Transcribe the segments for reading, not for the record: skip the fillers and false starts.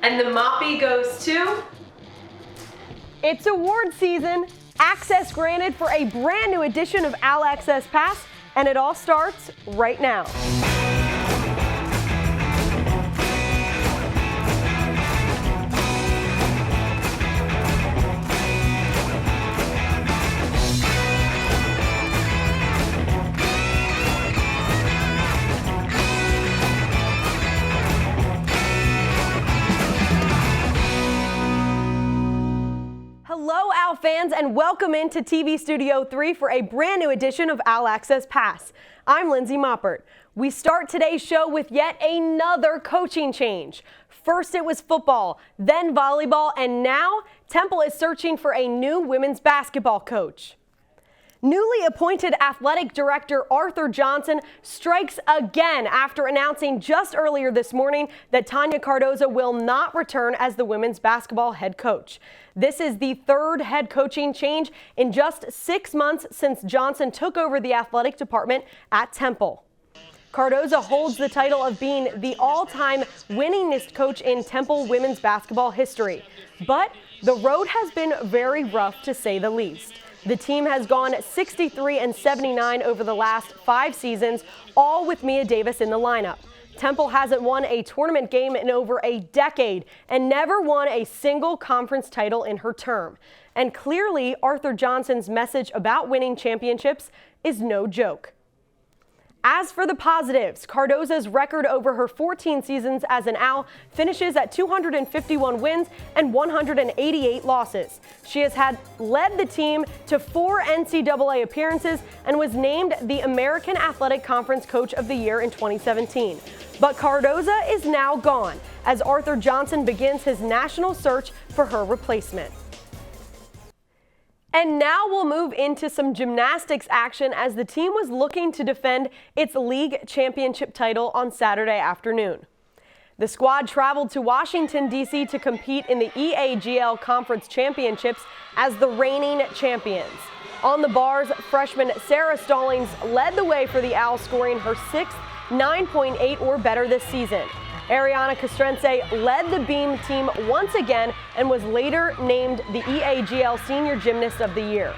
And the Moppy goes to... It's award season. Access granted for a brand new edition of OwlAccess Pass, and it all starts right now. Hello, Owl fans, and welcome into TV Studio 3 for a brand new edition of OwlAccess Pass. I'm Lindsey Moppert. We start today's show with yet another coaching change. First it was football, then volleyball, and now Temple is searching for a new women's basketball coach. Newly appointed athletic director Arthur Johnson strikes again after announcing just earlier this morning that Tanya Cardoza will not return as the women's basketball head coach. This is the third head coaching change in just 6 months since Johnson took over the athletic department at Temple. Cardoza holds the title of being the all-time winningest coach in Temple women's basketball history. But the road has been very rough, to say the least. The team has gone 63-79 over the last 5 seasons, all with Mia Davis in the lineup. Temple hasn't won a tournament game in over a decade and never won a single conference title in her term. And clearly, Arthur Johnson's message about winning championships is no joke. As for the positives, Cardoza's record over her 14 seasons as an Owl finishes at 251 wins and 188 losses. She has led the team to 4 NCAA appearances and was named the American Athletic Conference Coach of the Year in 2017. But Cardoza is now gone as Arthur Johnson begins his national search for her replacement. And now we'll move into some gymnastics action as the team was looking to defend its league championship title on Saturday afternoon. The squad traveled to Washington, D.C. to compete in the EAGL Conference Championships as the reigning champions. On the bars, freshman Sarah Stallings led the way for the Owls, scoring her 6th 9.8 or better this season. Ariana Castrense led the beam team once again and was later named the EAGL Senior Gymnast of the Year.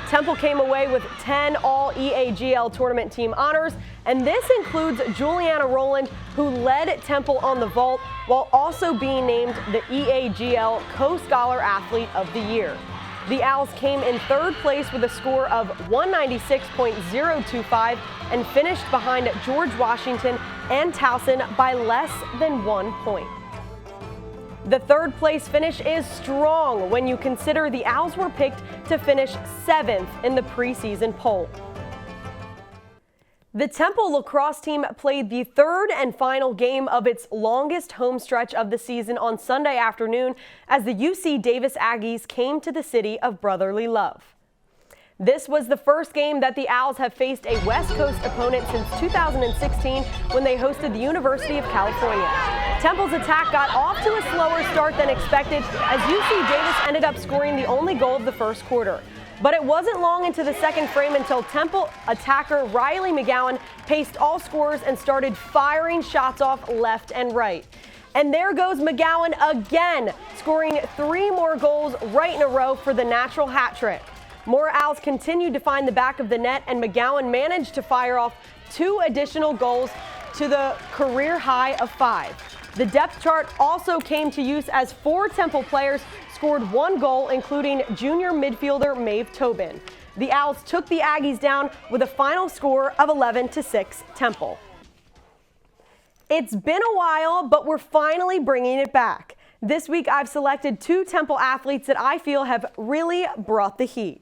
Temple came away with 10 All-EAGL tournament team honors, and this includes Juliana Rowland, who led Temple on the vault while also being named the EAGL Co-Scholar Athlete of the Year. The Owls came in 3rd place with a score of 196.025 and finished behind George Washington and Towson by less than 1 point. The 3rd place finish is strong when you consider the Owls were picked to finish 7th in the preseason poll. The Temple lacrosse team played the 3rd and final game of its longest home stretch of the season on Sunday afternoon as the UC Davis Aggies came to the city of brotherly love. This was the first game that the Owls have faced a West Coast opponent since 2016 when they hosted the University of California. Temple's attack got off to a slower start than expected as UC Davis ended up scoring the only goal of the first quarter. But it wasn't long into the second frame until Temple attacker Riley McGowan paced all scorers and started firing shots off left and right. And there goes McGowan again, scoring 3 more goals right in a row for the natural hat trick. More Owls continued to find the back of the net, and McGowan managed to fire off 2 additional goals to the career high of 5. The depth chart also came to use as 4 Temple players scored 1 goal, including junior midfielder Maeve Tobin. The Owls took the Aggies down with a final score of 11-6 Temple. It's been a while, but we're finally bringing it back. This week I've selected 2 Temple athletes that I feel have really brought the heat.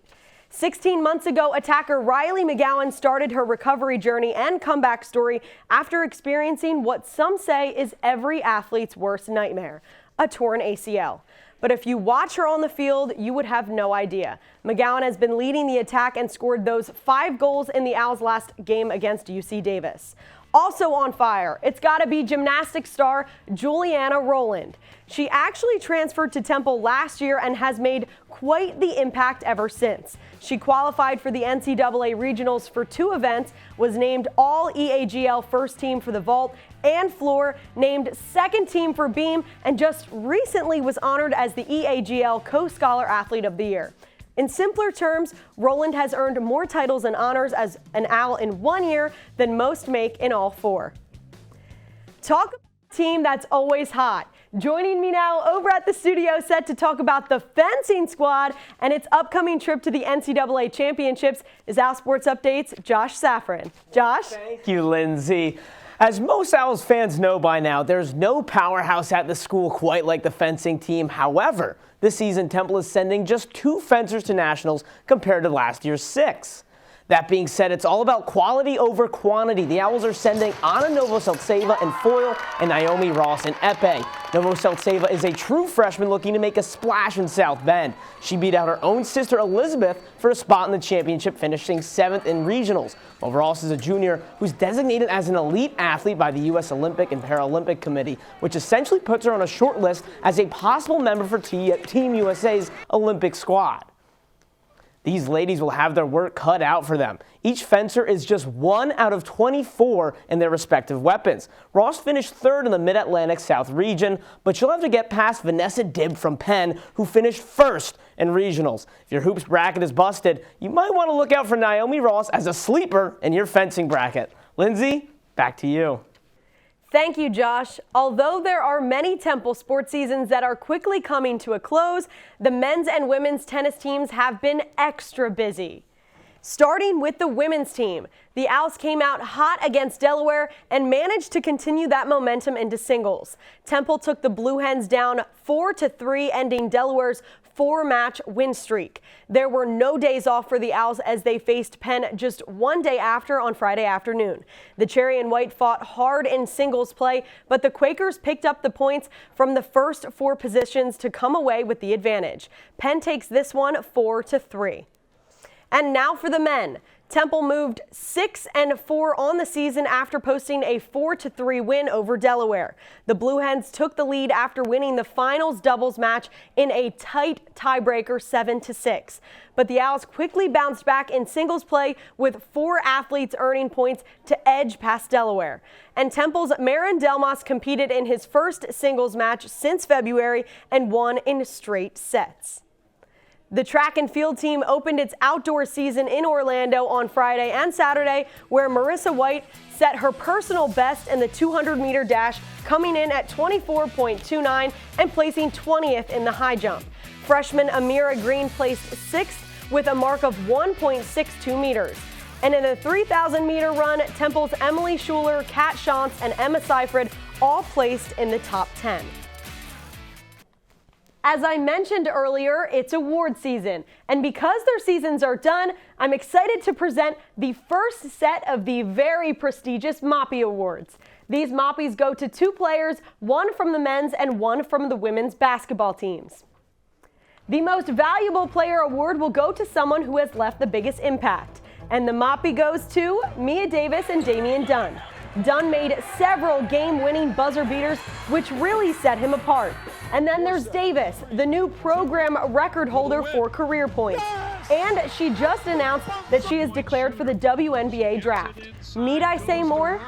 16 months ago, attacker Riley McGowan started her recovery journey and comeback story after experiencing what some say is every athlete's worst nightmare, a torn ACL. But if you watch her on the field, you would have no idea. McGowan has been leading the attack and scored those 5 goals in the Owls' last game against UC Davis. Also on fire, it's got to be gymnastics star Juliana Rowland. She actually transferred to Temple last year and has made quite the impact ever since. She qualified for the NCAA regionals for 2 events, was named All-EAGL first team for the vault and floor, named second team for beam, and just recently was honored as the EAGL Co-Scholar Athlete of the Year. In simpler terms, Rowland has earned more titles and honors as an Owl in 1 year than most make in all 4. Talk about a team that's always hot. Joining me now over at the studio set to talk about the fencing squad and its upcoming trip to the NCAA championships is Owl Sports Update's Josh Safran. Josh? Thank you, Lindsay. As most Owls fans know by now, there's no powerhouse at the school quite like the fencing team. However, this season Temple is sending just 2 fencers to nationals compared to last year's 6. That being said, it's all about quality over quantity. The Owls are sending Anna Novoseltseva in foil and Naomi Ross in epee. Novoseltseva is a true freshman looking to make a splash in South Bend. She beat out her own sister Elizabeth for a spot in the championship, finishing 7th in regionals. While Ross is a junior who's designated as an elite athlete by the U.S. Olympic and Paralympic Committee, which essentially puts her on a short list as a possible member for Team USA's Olympic squad. These ladies will have their work cut out for them. Each fencer is just 1 out of 24 in their respective weapons. Ross finished 3rd in the Mid-Atlantic South region, but she'll have to get past Vanessa Dibb from Penn, who finished 1st in regionals. If your hoops bracket is busted, you might want to look out for Naomi Ross as a sleeper in your fencing bracket. Lindsay, back to you. Thank you, Josh. Although there are many Temple sports seasons that are quickly coming to a close, the men's and women's tennis teams have been extra busy. Starting with the women's team, the Owls came out hot against Delaware and managed to continue that momentum into singles. Temple took the Blue Hens down 4-3, ending Delaware's 4-match win streak. There were no days off for the Owls as they faced Penn just 1 day after on Friday afternoon. The Cherry and White fought hard in singles play, but the Quakers picked up the points from the first 4 positions to come away with the advantage. Penn takes this one 4-3. And now for the men. Temple moved 6-4 on the season after posting a 4-3 win over Delaware. The Blue Hens took the lead after winning the finals doubles match in a tight tiebreaker 7-6. But the Owls quickly bounced back in singles play with 4 athletes earning points to edge past Delaware. And Temple's Marin Delmas competed in his first singles match since February and won in straight sets. The track and field team opened its outdoor season in Orlando on Friday and Saturday, where Marissa White set her personal best in the 200-meter dash, coming in at 24.29 and placing 20th in the high jump. Freshman Amira Green placed 6th with a mark of 1.62 meters. And in the 3,000-meter run, Temple's Emily Schuler, Kat Shantz, and Emma Seifrid all placed in the top 10. As I mentioned earlier, it's award season, and because their seasons are done, I'm excited to present the first set of the very prestigious Moppy Awards. These Moppies go to 2 players, one from the men's and one from the women's basketball teams. The Most Valuable Player Award will go to someone who has left the biggest impact, and the Moppy goes to Mia Davis and Damian Dunn. Dunn made several game-winning buzzer beaters, which really set him apart. And then there's Davis, the new program record holder for career points. And she just announced that she is declared for the WNBA draft. Need I say more?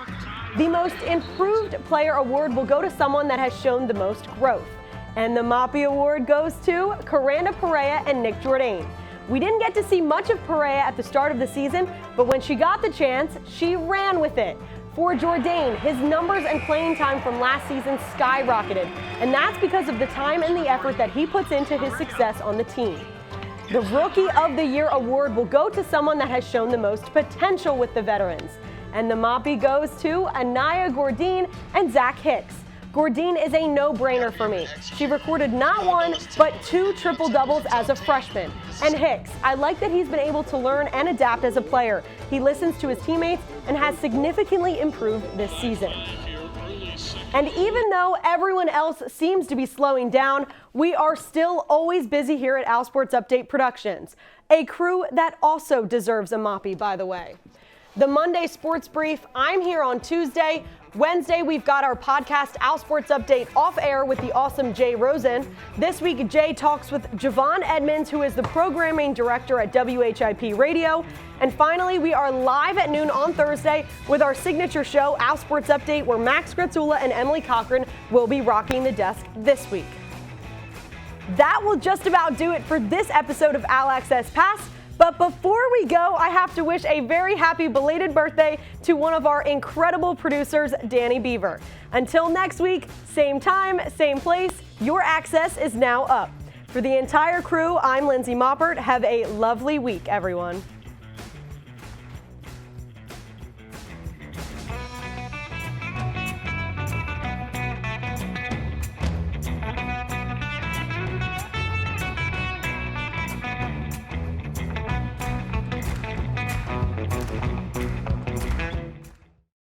The Most Improved Player Award will go to someone that has shown the most growth. And the Moppy Award goes to Karanda Perea and Nick Jourdain. We didn't get to see much of Perea at the start of the season, but when she got the chance, she ran with it. For Jourdain, his numbers and playing time from last season skyrocketed, and that's because of the time and the effort that he puts into his success on the team. The Rookie of the Year award will go to someone that has shown the most potential with the veterans, and the Moppy goes to Anaya Gordine and Zach Hicks. Gordine is a no-brainer for me. She recorded not 1, but 2 triple-doubles as a freshman. And Hicks, I like that he's been able to learn and adapt as a player. He listens to his teammates and has significantly improved this season. And even though everyone else seems to be slowing down, we are still always busy here at Owl Sports Update Productions, a crew that also deserves a Moppy, by the way. The Monday Sports Brief, I'm here on Tuesday. Wednesday, we've got our podcast, Owl Sports Update, off air with the awesome Jay Rosen. This week, Jay talks with Javon Edmonds, who is the programming director at WHIP Radio. And finally, we are live at noon on Thursday with our signature show, Owl Sports Update, where Max Gratzula and Emily Cochran will be rocking the desk this week. That will just about do it for this episode of OwlAccess Pass. But before we go, I have to wish a very happy belated birthday to one of our incredible producers, Danny Beaver. Until next week, same time, same place, your access is now up. For the entire crew, I'm Lindsey Moppert. Have a lovely week, everyone.